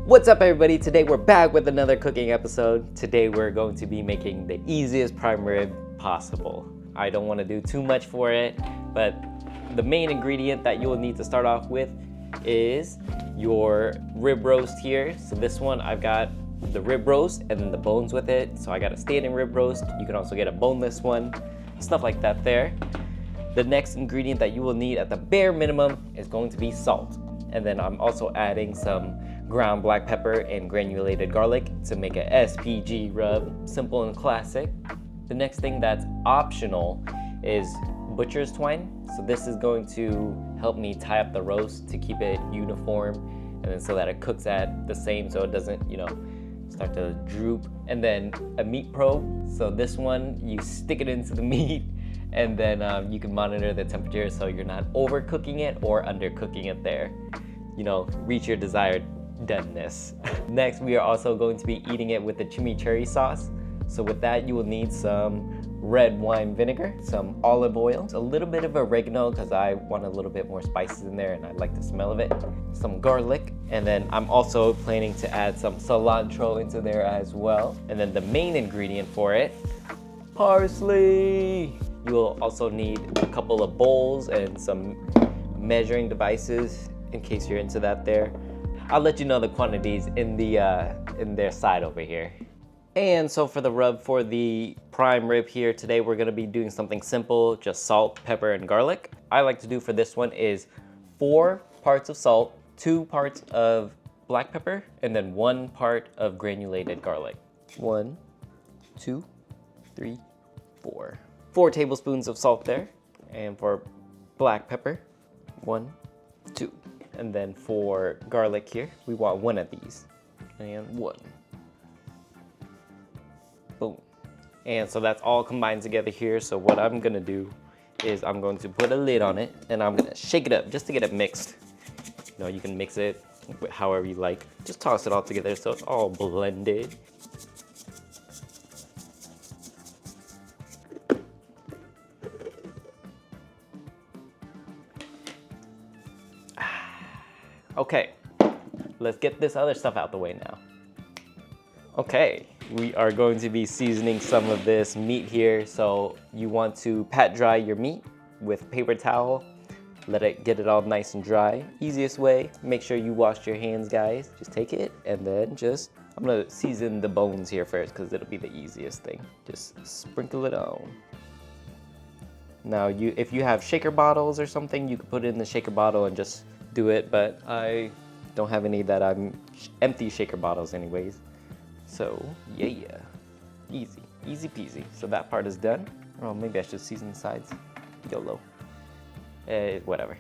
What's up, everybody? Today we're back with another cooking episode. Today we're going to be making the easiest prime rib possible. I don't want to do too much for it, but the main ingredient that you'll need to start off with is your rib roast here. So this one, I've got the rib roast and then the bones with it. So I got a standing rib roast. You can also get a boneless one, stuff like that there. The next ingredient that you will need at the bare minimum is going to be salt. And then I'm also adding some ground black pepper and granulated garlic to make a SPG rub, simple and classic. The next thing that's optional is butcher's twine. So this is going to help me tie up the roast to keep it uniform and then so that it cooks at the same so it doesn't, start to droop. And then a meat probe. So this one, you stick it into the meat and then you can monitor the temperature so you're not overcooking it or undercooking it there. Reach your desired doneness. Next, we are also going to be eating it with the chimichurri sauce. So with that, you will need some red wine vinegar, some olive oil, a little bit of oregano because I want a little bit more spices in there and I like the smell of it, some garlic, and then I'm also planning to add some cilantro into there as well. And then the main ingredient for it, parsley. You will also need a couple of bowls and some measuring devices in case you're into that there. I'll let you know the quantities in their side over here. And so for the rub for the prime rib here, today we're gonna be doing something simple, just salt, pepper, and garlic. I like to do for this one is 4 parts of salt, 2 parts of black pepper, and then 1 part of granulated garlic. 1, 2, 3, 4. 4 tablespoons of salt there. And for black pepper, 1, 2. And then for garlic here, we want 1 of these. And 1. Boom. And so that's all combined together here. So what I'm gonna do is I'm going to put a lid on it and I'm gonna shake it up just to get it mixed. You can mix it however you like. Just toss it all together so it's all blended. Okay, let's get this other stuff out the way now. Okay, we are going to be seasoning some of this meat here. So you want to pat dry your meat with a paper towel. Get it all nice and dry. Easiest way, make sure you wash your hands, guys. Just take it and then I'm gonna season the bones here first because it'll be the easiest thing. Just sprinkle it on. Now, if you have shaker bottles or something, you could put it in the shaker bottle and just do it, but I don't have any that I'm empty shaker bottles anyways. So yeah, easy peasy. So that part is done. Oh, maybe I should season the sides. YOLO. Whatever.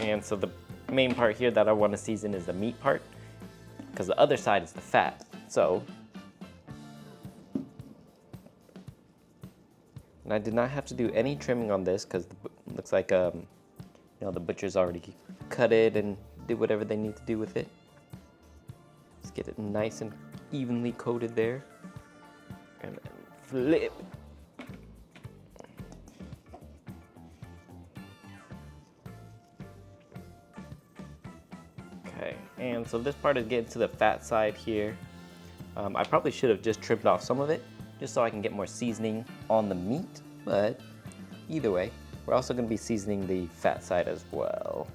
And so the main part here that I want to season is the meat part because the other side is the fat. So, and I did not have to do any trimming on this because it looks like the butcher's already cut it and did whatever they need to do with it. Let's get it nice and evenly coated there. And then flip. Okay, and so this part is getting to the fat side here. I probably should have just trimmed off some of it just so I can get more seasoning on the meat, but either way, we're also going to be seasoning the fat side as well.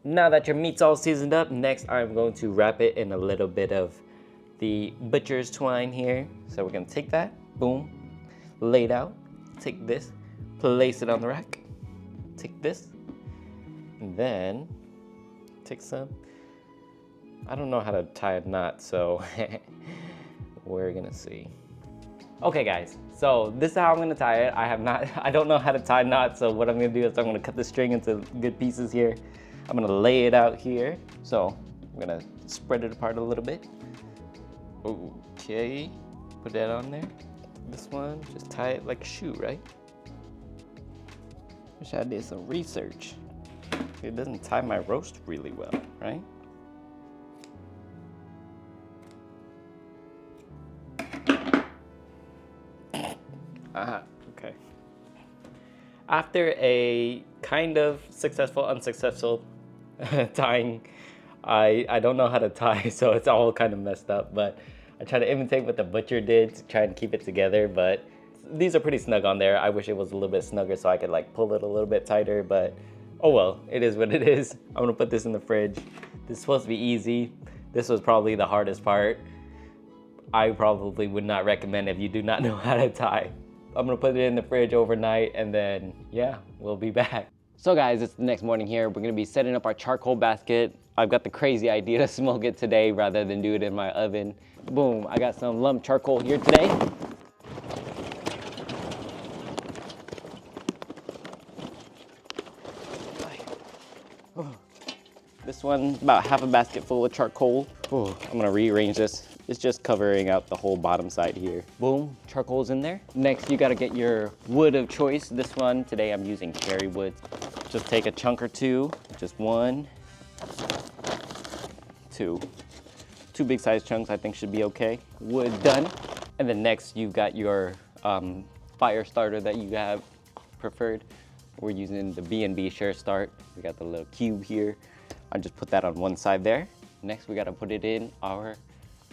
Now that your meat's all seasoned up, next I'm going to wrap it in a little bit of the butcher's twine here. So we're gonna take that, boom, lay it out, take this, place it on the rack, take this, and then take some. I don't know how to tie a knot, so we're gonna see. Okay guys, so this is how I'm gonna tie it. I don't know how to tie knots, so what I'm gonna do is I'm gonna cut the string into good pieces here. I'm gonna lay it out here. So I'm gonna spread it apart a little bit. Okay, put that on there. This one, just tie it like a shoe, right? Wish I did some research. It doesn't tie my roast really well, right? Okay. After a kind of successful, unsuccessful tying, I don't know how to tie, so it's all kind of messed up, but I try to imitate what the butcher did to try and keep it together, but these are pretty snug on there. I wish it was a little bit snugger so I could like pull it a little bit tighter, but oh well, it is what it is. I'm gonna put this in the fridge. This is supposed to be easy. This was probably the hardest part. I probably would not recommend if you do not know how to tie. I'm gonna put it in the fridge overnight and then yeah, we'll be back. So guys, it's the next morning here. We're gonna be setting up our charcoal basket. I've got the crazy idea to smoke it today rather than do it in my oven. Boom, I got some lump charcoal here today. This one's about half a basket full of charcoal. Oh, I'm gonna rearrange this. It's just covering out the whole bottom side here. Boom, charcoal's in there. Next, you gotta get your wood of choice. This one, today I'm using cherry wood. Just take a chunk or two, just one, two. Two big size chunks I think should be okay. Wood done. And then next, you've got your fire starter that you have preferred. We're using the B&B Sure Start. We got the little cube here. I just put that on one side there. Next, we gotta put it in our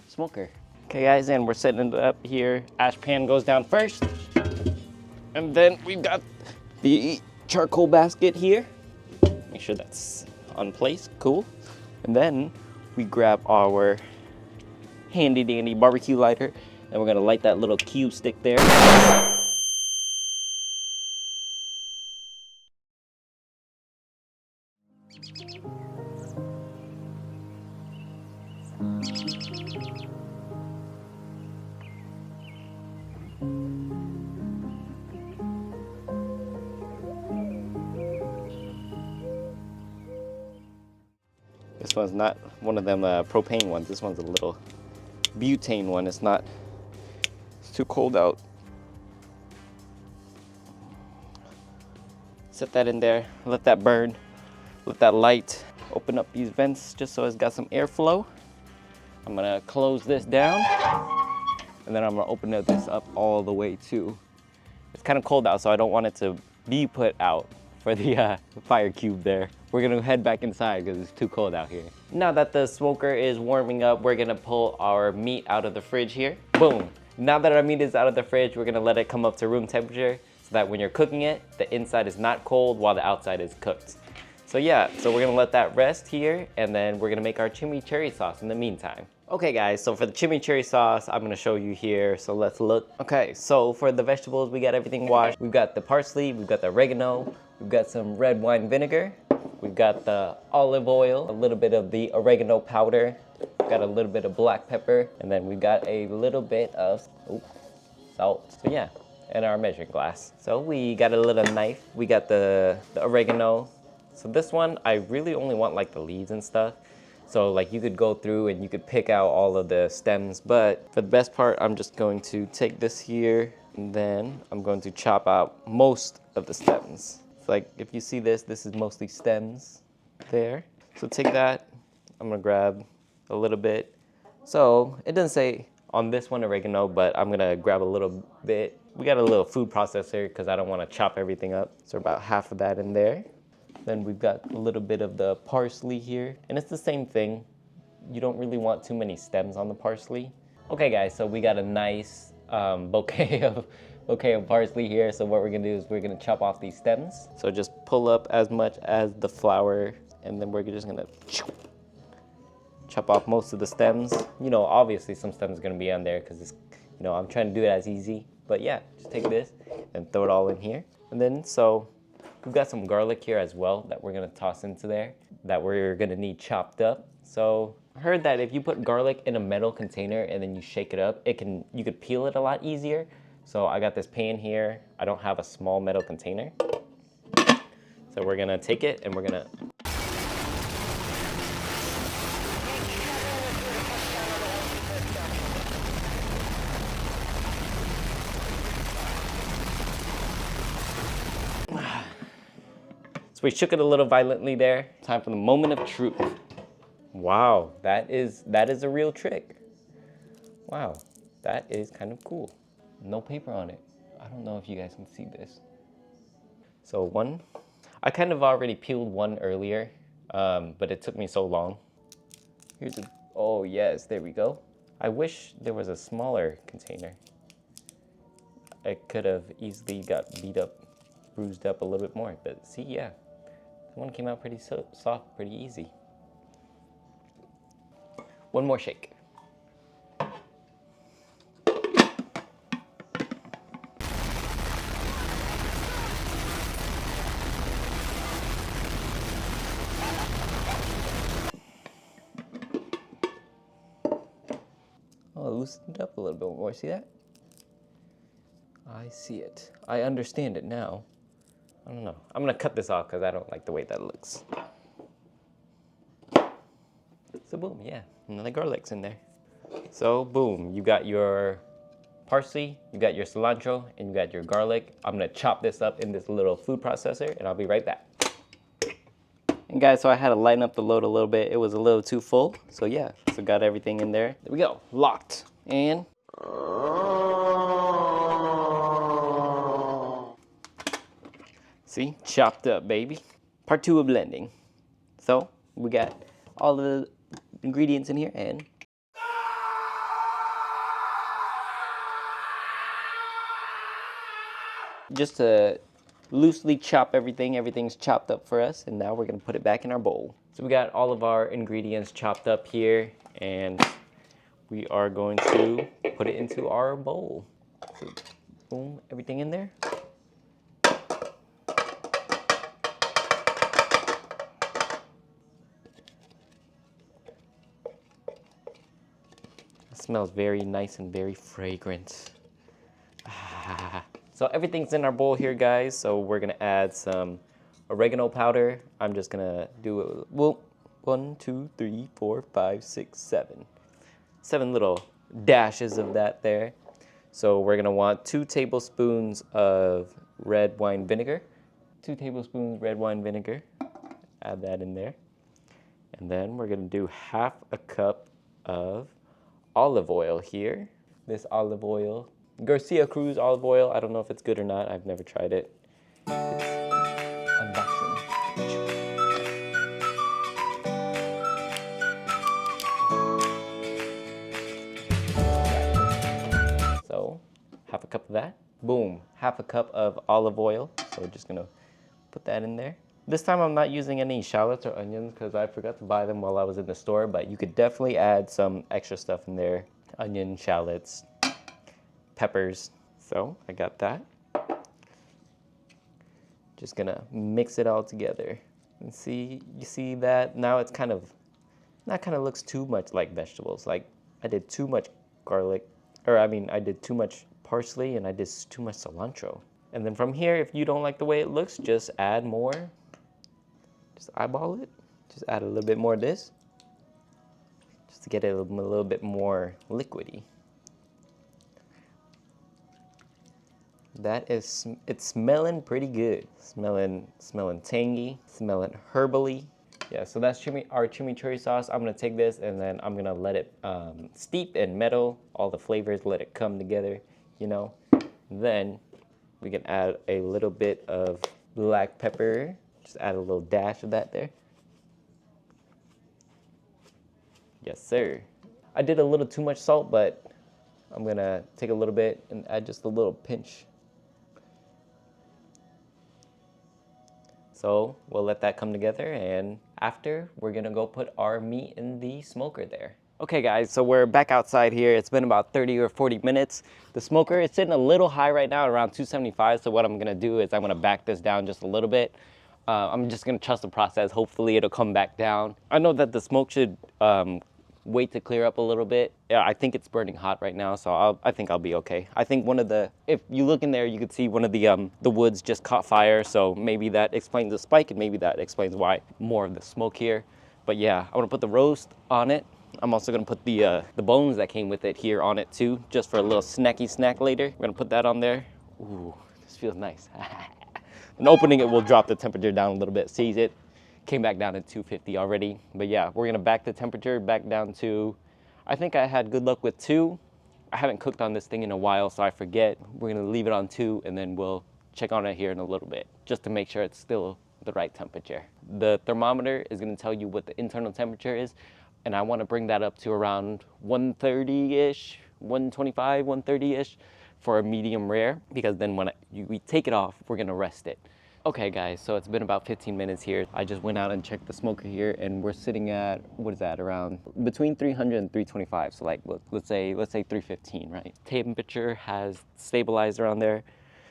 smoker. Okay guys, and we're setting it up here. Ash pan goes down first. And then we've got the charcoal basket here. Make sure that's on place, cool. And then we grab our handy dandy barbecue lighter and we're gonna light that little cube stick there. This one's not one of them propane ones. This one's a little butane one. It's too cold out. Set that in there, let that burn, let that light. Open up these vents just so it's got some airflow. I'm gonna close this down and then I'm gonna open this up all the way too. It's kind of cold out, so I don't want it to be put out for the fire cube there. We're gonna head back inside because it's too cold out here. Now that the smoker is warming up, we're gonna pull our meat out of the fridge here. Boom. Now that our meat is out of the fridge, we're gonna let it come up to room temperature so that when you're cooking it, the inside is not cold while the outside is cooked. So yeah, so we're gonna let that rest here and then we're gonna make our chimichurri sauce in the meantime. Okay guys, so for the chimichurri sauce, I'm gonna show you here, so let's look. Okay, so for the vegetables, we got everything washed. We've got the parsley, we've got the oregano, we've got some red wine vinegar, we've got the olive oil, a little bit of the oregano powder, we've got a little bit of black pepper, and then we've got a little bit of salt. So yeah, and our measuring glass. So we got a little knife, we got the oregano. So this one, I really only want like the leaves and stuff. So like you could go through and you could pick out all of the stems, but for the best part, I'm just going to take this here and then I'm going to chop out most of the stems. It's like if you see this is mostly stems there. So take that, I'm gonna grab a little bit. So it doesn't say on this one oregano, but I'm gonna grab a little bit. We got a little food processor because I don't wanna chop everything up. So about half of that in there. Then we've got a little bit of the parsley here. And it's the same thing. You don't really want too many stems on the parsley. Okay guys, so we got a nice bouquet of parsley here. So what we're gonna do is we're gonna chop off these stems. So just pull up as much as the flour and then we're just gonna chop off most of the stems. You know, obviously some stems are gonna be on there because it's, you know, I'm trying to do it as easy. But yeah, just take this and throw it all in here. And then so we've got some garlic here as well that we're gonna toss into there that we're gonna need chopped up. So I heard that if you put garlic in a metal container and then you shake it up, you could peel it a lot easier. So I got this pan here. I don't have a small metal container. So we're gonna take it and we're gonna So we shook it a little violently there. Time for the moment of truth. Wow, that is a real trick. Wow, that is kind of cool. No paper on it. I don't know if you guys can see this. So one, I kind of already peeled one earlier, but it took me so long. Here's a, oh yes, there we go. I wish there was a smaller container. I could have easily got beat up, bruised up a little bit more, but see, yeah. That one came out pretty soft, pretty easy. One more shake. Oh, it loosened up a little bit more. See that? I see it. I understand it now. I don't know. I'm gonna cut this off because I don't like the way that looks. So boom, yeah, another garlic's in there. So boom, you got your parsley, you got your cilantro, and you got your garlic. I'm gonna chop this up in this little food processor, and I'll be right back. And guys, so I had to lighten up the load a little bit. It was a little too full, so yeah, so got everything in there. There we go, locked. And see, chopped up, baby. Part 2 of blending. So we got all the ingredients in here, and just to loosely chop everything, everything's chopped up for us, and now we're gonna put it back in our bowl. So we got all of our ingredients chopped up here, and we are going to put it into our bowl. So boom, everything in there. It smells very nice and very fragrant. So everything's in our bowl here, guys. So we're gonna add some oregano powder. I'm just gonna do it. Well, 1, 2, 3, 4, 5, 6, 7. 7 little dashes of that there. So we're gonna want 2 tablespoons of red wine vinegar. 2 tablespoons red wine vinegar. Add that in there. And then we're gonna do half a cup of olive oil here. This olive oil, Garcia Cruz olive oil. I don't know if it's good or not. I've never tried it. It's unboxing. So, half a cup of that. Boom, half a cup of olive oil. So we're just gonna put that in there. This time I'm not using any shallots or onions because I forgot to buy them while I was in the store, but you could definitely add some extra stuff in there. Onion, shallots, peppers. So I got that. Just gonna mix it all together. And see, you see that? Now it's kind of looks too much like vegetables. Like I did too much garlic, or I mean I did too much parsley and I did too much cilantro. And then from here, if you don't like the way it looks, just add more. Just eyeball it. Just add a little bit more of this. Just to get it a little bit more liquidy. That is, it's smelling pretty good. Smelling tangy, smelling herbally. Yeah, so that's our chimichurri sauce. I'm gonna take this and then I'm gonna let it steep and mellow all the flavors, let it come together, you know. Then we can add a little bit of black pepper. Just add a little dash of that there. Yes, sir. I did a little too much salt, but I'm gonna take a little bit and add just a little pinch. So we'll let that come together, and after, we're gonna go put our meat in the smoker there. Okay guys, so we're back outside here. It's been about 30 or 40 minutes. The smoker is sitting a little high right now, around 275. So what I'm gonna do is I'm gonna back this down just a little bit. I'm just gonna trust the process. Hopefully it'll come back down. I know that the smoke should wait to clear up a little bit. Yeah, I think it's burning hot right now, so I think I'll be okay. I think one of the, if you look in there, you could see one of the woods just caught fire, so maybe that explains the spike, and maybe that explains why more of the smoke here. But yeah, I'm gonna put the roast on it. I'm also gonna put the bones that came with it here on it too, just for a little snacky snack later. We're gonna put that on there. Ooh, this feels nice. And opening it will drop the temperature down a little bit. See it? Came back down to 250 already. But yeah, we're gonna back the temperature back down to, I think I had good luck with 2. I haven't cooked on this thing in a while, so I forget. We're gonna leave it on 2 and then we'll check on it here in a little bit, just to make sure it's still the right temperature. The thermometer is gonna tell you what the internal temperature is, and I wanna bring that up to around 130-ish, 125, 130-ish for a medium rare, because then when we take it off, we're gonna rest it. Okay guys, so it's been about 15 minutes here. I just went out and checked the smoker here, and we're sitting at, what is that, around between 300 and 325. So like, let's say 315, right? Temperature has stabilized around there.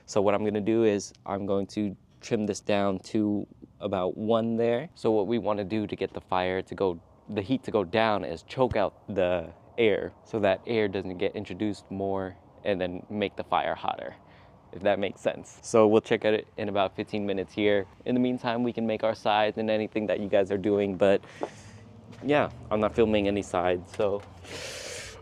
So what I'm gonna do is I'm going to trim this down to about 1 there. So what we wanna do to get the heat to go down is choke out the air so that air doesn't get introduced more and then make the fire hotter, if that makes sense. So we'll check it in about 15 minutes here. In the meantime, we can make our sides and anything that you guys are doing, but yeah, I'm not filming any sides, so.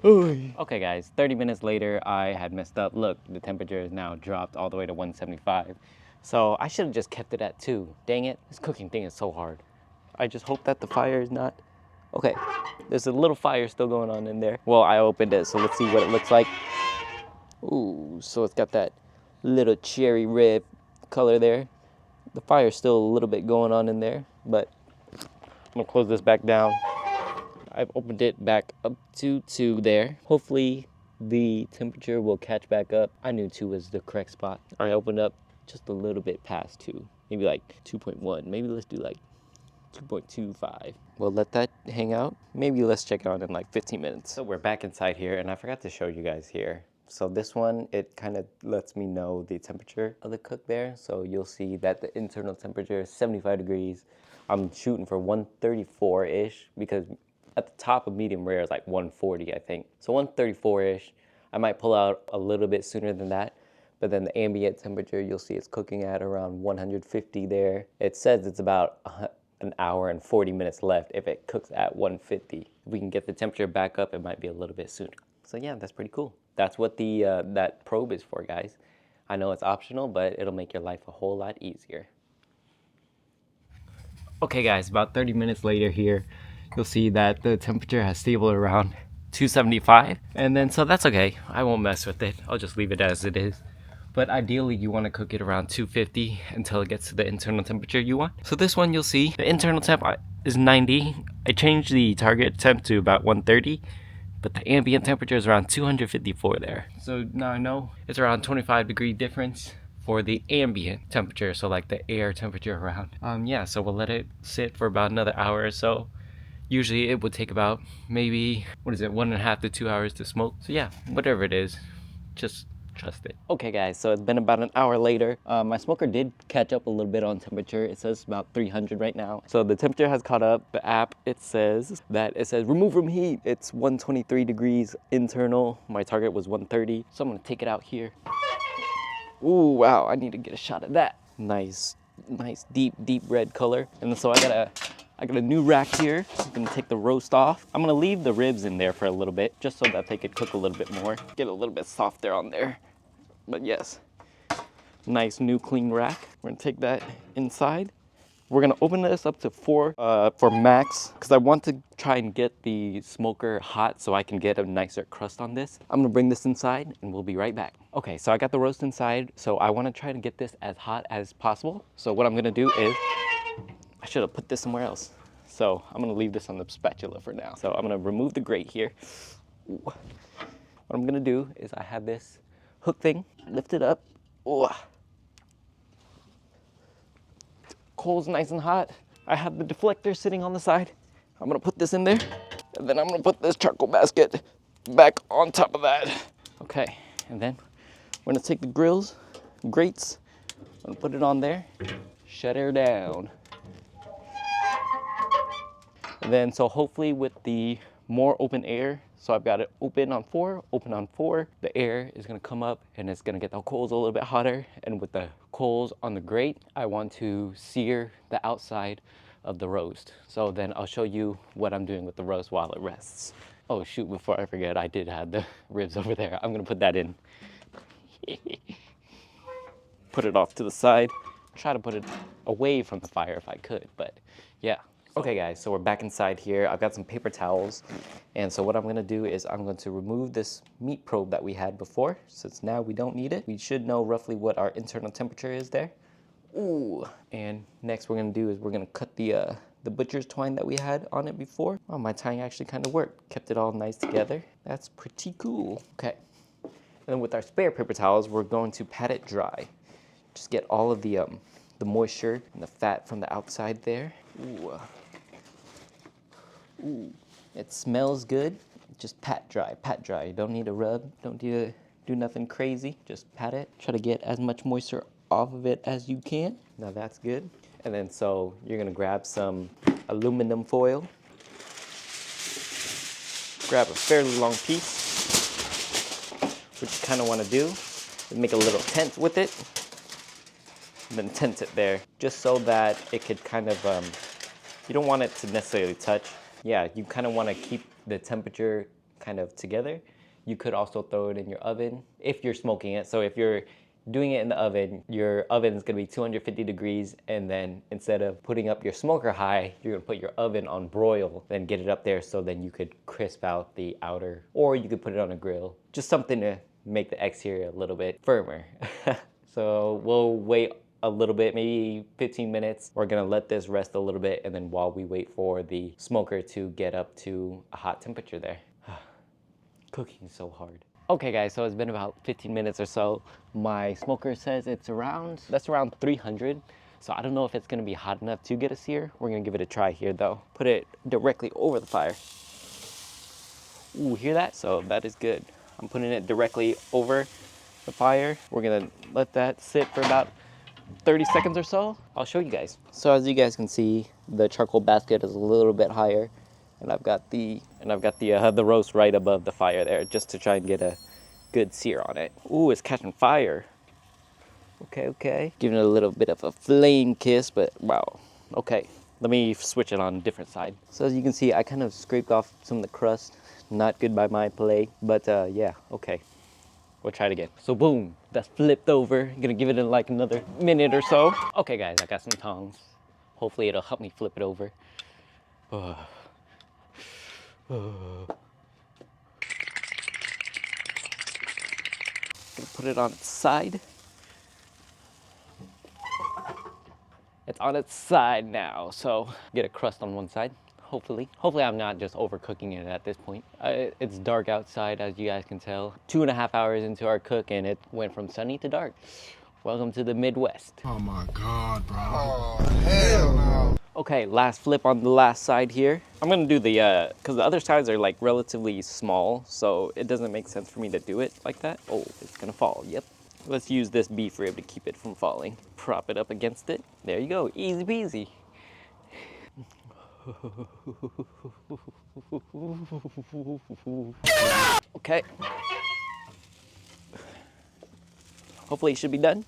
Okay guys, 30 minutes later, I had messed up. Look, the temperature is now dropped all the way to 175. So I should have just kept it at 2. Dang it, this cooking thing is so hard. I just hope that the fire is not, okay, there's a little fire still going on in there. Well, I opened it, so let's see what it looks like. Ooh, so it's got that little cherry red color there. The fire's still a little bit going on in there, but I'm gonna close this back down. I've opened it back up to 2 there. Hopefully the temperature will catch back up. I knew 2 was the correct spot. I opened up just a little bit past 2, maybe like 2.1. Maybe let's do like 2.25. We'll let that hang out. Maybe let's check it out in like 15 minutes. So we're back inside here, and I forgot to show you guys here. So this one, it kind of lets me know the temperature of the cook there. So you'll see that the internal temperature is 75 degrees. I'm shooting for 134-ish because at the top of medium rare is like 140, I think. So 134-ish. I might pull out a little bit sooner than that, but then the ambient temperature, you'll see it's cooking at around 150 there. It says it's about an hour and 40 minutes left if it cooks at 150. If we can get the temperature back up, it might be a little bit sooner. So yeah, that's pretty cool. That's what the that probe is for, guys. I know it's optional, but it'll make your life a whole lot easier. Okay guys, about 30 minutes later here, you'll see that the temperature has stabilized around 275. And then, so that's okay. I won't mess with it. I'll just leave it as it is. But ideally, you want to cook it around 250 until it gets to the internal temperature you want. So this one, you'll see the internal temp is 90. I changed the target temp to about 130. But the ambient temperature is around 254 there. So now I know it's around 25-degree difference for the ambient temperature, so like the air temperature around. Yeah, so we'll let it sit for about another hour or so. Usually it would take about maybe, 1.5 to 2 hours to smoke. So yeah, whatever it is, just trust it. Okay guys, so it's been about an hour later. My smoker did catch up a little bit on temperature. It says about 300 right now. So the temperature has caught up. The app, it says remove from heat. It's 123 degrees internal. My target was 130. So I'm gonna take it out here. Ooh, wow, I need to get a shot of that. Nice deep red color. And so I got a new rack here. I'm gonna take the roast off. I'm gonna leave the ribs in there for a little bit, just so that they could cook a little bit more. Get a little bit softer on there. But yes, nice new clean rack. We're gonna take that inside. We're gonna open this up to 4 for max, because I want to try and get the smoker hot so I can get a nicer crust on this. I'm gonna bring this inside and we'll be right back. Okay, so I got the roast inside, so I wanna try to get this as hot as possible. So what I'm gonna do is, I should have put this somewhere else. So I'm gonna leave this on the spatula for now. So I'm gonna remove the grate here. Ooh. What I'm gonna do is I have this hook thing, lift it up. Ooh. Coal's nice and hot. I have the deflector sitting on the side. I'm gonna put this in there, and then I'm gonna put this charcoal basket back on top of that. Okay, and then we're gonna take the grates, I'm gonna put it on there, shut her down. And then, so hopefully with the more open air, so I've got it open on 4, the air is gonna come up and it's gonna get the coals a little bit hotter. And with the coals on the grate, I want to sear the outside of the roast. So then I'll show you what I'm doing with the roast while it rests. Oh shoot, before I forget, I did have the ribs over there. I'm gonna put that in. Put it off to the side. Try to put it away from the fire if I could, but yeah. Okay guys, so we're back inside here. I've got some paper towels. And so what I'm gonna do is I'm going to remove this meat probe that we had before, since now we don't need it. We should know roughly what our internal temperature is there. Ooh. And next we're gonna do is we're gonna cut the butcher's twine that we had on it before. Oh, my tying actually kind of worked. Kept it all nice together. That's pretty cool. Okay. And then with our spare paper towels, we're going to pat it dry. Just get all of the moisture and the fat from the outside there. Ooh. Ooh. It smells good. Just pat dry, pat dry. You don't need to rub, don't need to do nothing crazy. Just pat it. Try to get as much moisture off of it as you can. Now that's good. And then so you're gonna grab some aluminum foil. Grab a fairly long piece. What you kind of want to do is make a little tent with it. And then tent it there. Just so that it could kind of, you don't want it to necessarily touch. Yeah, you kind of want to keep the temperature kind of together. You could also throw it in your oven if you're smoking it. So if you're doing it in the oven, your oven is going to be 250 degrees, and then instead of putting up your smoker high, you're going to put your oven on broil, then get it up there so then you could crisp out the outer, or you could put it on a grill. Just something to make the exterior a little bit firmer. So we'll wait a little bit, maybe 15 minutes. We're gonna let this rest a little bit, and then while we wait for the smoker to get up to a hot temperature there. Cooking is so hard. Okay guys, so it's been about 15 minutes or so. My smoker says it's around 300. So I don't know if it's gonna be hot enough to get a sear. We're gonna give it a try here though. Put it directly over the fire. Ooh, hear that? So that is good. I'm putting it directly over the fire. We're gonna let that sit for about 30 seconds or so. I'll show you guys. So as you guys can see, the charcoal basket is a little bit higher, and I've got the roast right above the fire there, just to try and get a good sear on it. Ooh, it's catching fire. Okay, okay. Giving it a little bit of a flame kiss, but wow. Okay, let me switch it on a different side. So as you can see, I kind of scraped off some of the crust. Not good by my plate, but yeah, okay. We'll try it again. So boom, that's flipped over. I'm gonna give it in like another minute or so. Okay guys, I got some tongs. Hopefully it'll help me flip it over. Gonna put it on its side. It's on its side now, so get a crust on one side. Hopefully I'm not just overcooking it at this point. It's dark outside, as you guys can tell. 2.5 hours into our cook, and it went from sunny to dark. Welcome to the Midwest. Oh my God, bro. Oh, hell no. Okay, last flip on the last side here. I'm gonna do the, cause the other sides are like relatively small, so it doesn't make sense for me to do it like that. Oh, it's gonna fall, yep. Let's use this beef rib to keep it from falling. Prop it up against it. There you go, easy peasy. Okay. Hopefully it should be done.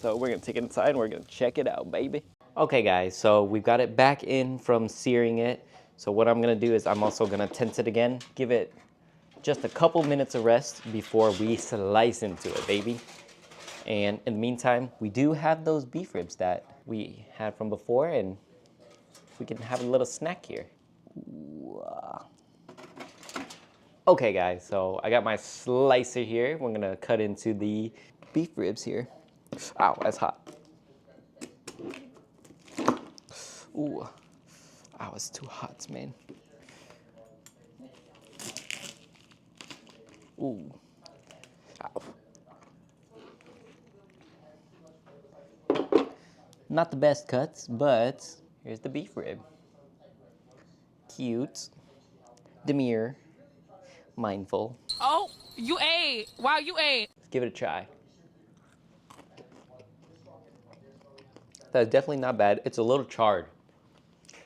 So we're gonna take it inside and we're gonna check it out, baby. Okay guys, so we've got it back in from searing it. So what I'm gonna do is I'm also gonna tent it again, give it just a couple minutes of rest before we slice into it, baby. And in the meantime, we do have those beef ribs that we had from before, and we can have a little snack here. Ooh. Okay guys, so I got my slicer here. We're gonna cut into the beef ribs here. Ow, that's hot. Ooh, ow, it's too hot, man. Ooh, ow. Not the best cuts, but here's the beef rib. Cute, demure, mindful. Oh, you ate. Wow, you ate. Let's give it a try. That's definitely not bad. It's a little charred.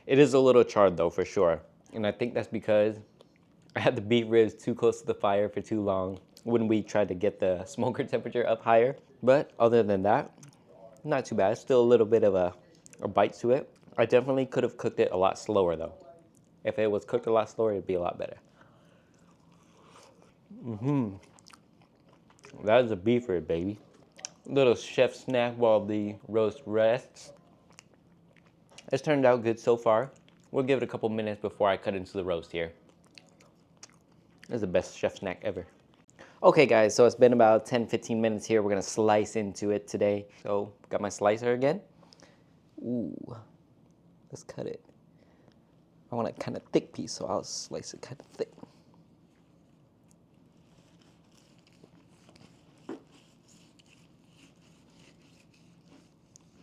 It is a little charred though, for sure. And I think that's because I had the beef ribs too close to the fire for too long when we tried to get the smoker temperature up higher. But other than that, not too bad. Still a little bit of a bite to it. I definitely could have cooked it a lot slower though. If it was cooked a lot slower, it'd be a lot better. That is a beef rib, baby. Little chef snack while the roast rests. It's turned out good so far. We'll give it a couple minutes before I cut into the roast here. This is the best chef snack ever. Okay guys, so it's been about 10-15 minutes here. We're gonna slice into it today. So, got my slicer again. Ooh, let's cut it. I want a kind of thick piece, so I'll slice it kind of thick.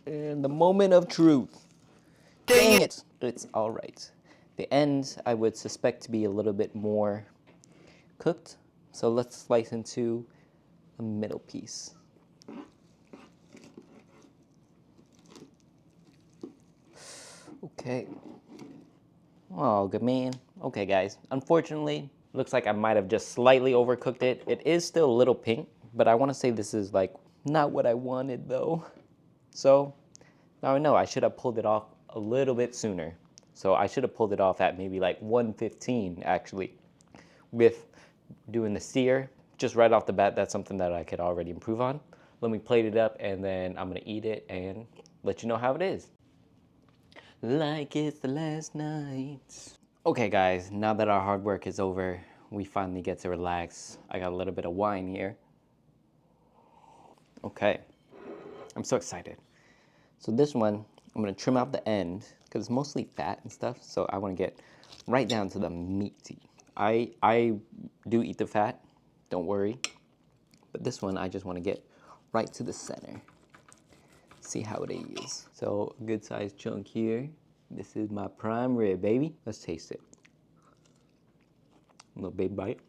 And the moment of truth. Dang it! It's all right. The end, I would suspect to be a little bit more cooked. So let's slice into a middle piece. Okay. Oh, good man. Okay, guys. Unfortunately, looks like I might have just slightly overcooked it. It is still a little pink, but I want to say this is like not what I wanted though. So now I know I should have pulled it off a little bit sooner. So I should have pulled it off at maybe like 1:15 actually. With doing the sear, just right off the bat, that's something that I could already improve on. Let me plate it up and then I'm gonna eat it and let you know how it is. Like it's the last night. Okay guys, now that our hard work is over, we finally get to relax. I got a little bit of wine here. Okay, I'm so excited. So this one, I'm gonna trim out the end because it's mostly fat and stuff. So I wanna get right down to the meaty. I do eat the fat, don't worry. But this one, I just wanna get right to the center. See how it is. So a good sized chunk here. This is my prime rib, baby. Let's taste it. A little big bite.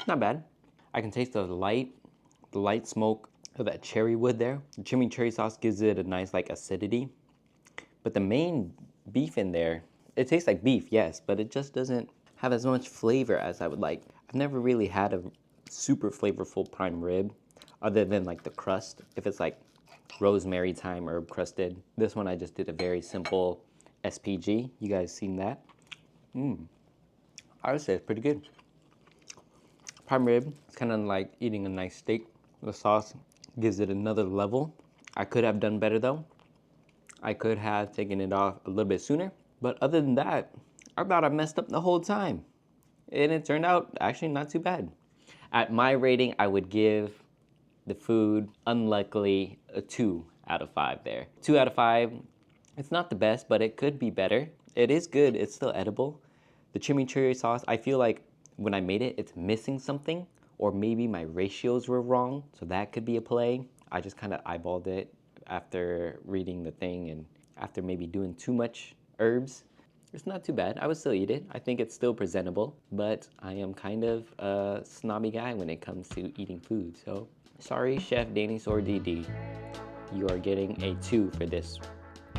Not bad. I can taste the light smoke of that cherry wood there. The chimichurri sauce gives it a nice like acidity. But the main beef in there, it tastes like beef, yes, but it just doesn't have as much flavor as I would like. I've never really had a super flavorful prime rib other than like the crust. If it's like rosemary thyme herb crusted. This one I just did a very simple SPG. You guys seen that? I would say it's pretty good. Prime rib, it's kind of like eating a nice steak. The sauce gives it another level. I could have done better though. I could have taken it off a little bit sooner. But other than that, I thought I messed up the whole time. And it turned out actually not too bad. At my rating, I would give the food, unluckily, a 2 out of 5 there. 2 out of 5, it's not the best, but it could be better. It is good, it's still edible. The chimichurri sauce, I feel like when I made it, it's missing something, or maybe my ratios were wrong, so that could be a play. I just kind of eyeballed it after reading the thing and after maybe doing too much herbs. It's not too bad. I would still eat it. I think it's still presentable, but I am kind of a snobby guy when it comes to eating food, so sorry, Chef Dinosaur DD. You are getting a 2 for this.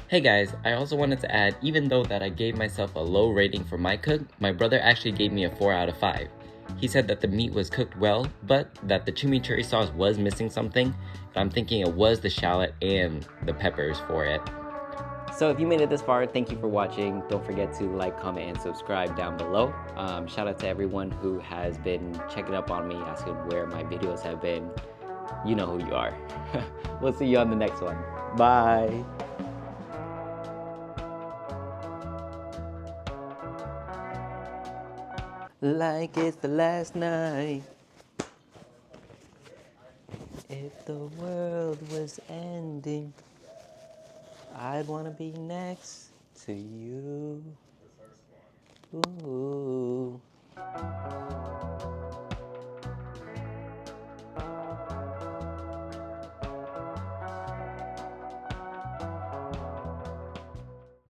Hey guys, I also wanted to add, even though that I gave myself a low rating for my cook, my brother actually gave me a 4 out of 5. He said that the meat was cooked well, but that the chimichurri sauce was missing something, and I'm thinking it was the shallot and the peppers for it. So if you made it this far, thank you for watching. Don't forget to like, comment, and subscribe down below. Shout out to everyone who has been checking up on me, asking where my videos have been. You know who you are. We'll see you on the next one. Bye. Like it's the last night. If the world was ending, I'd wanna be next to you. Ooh.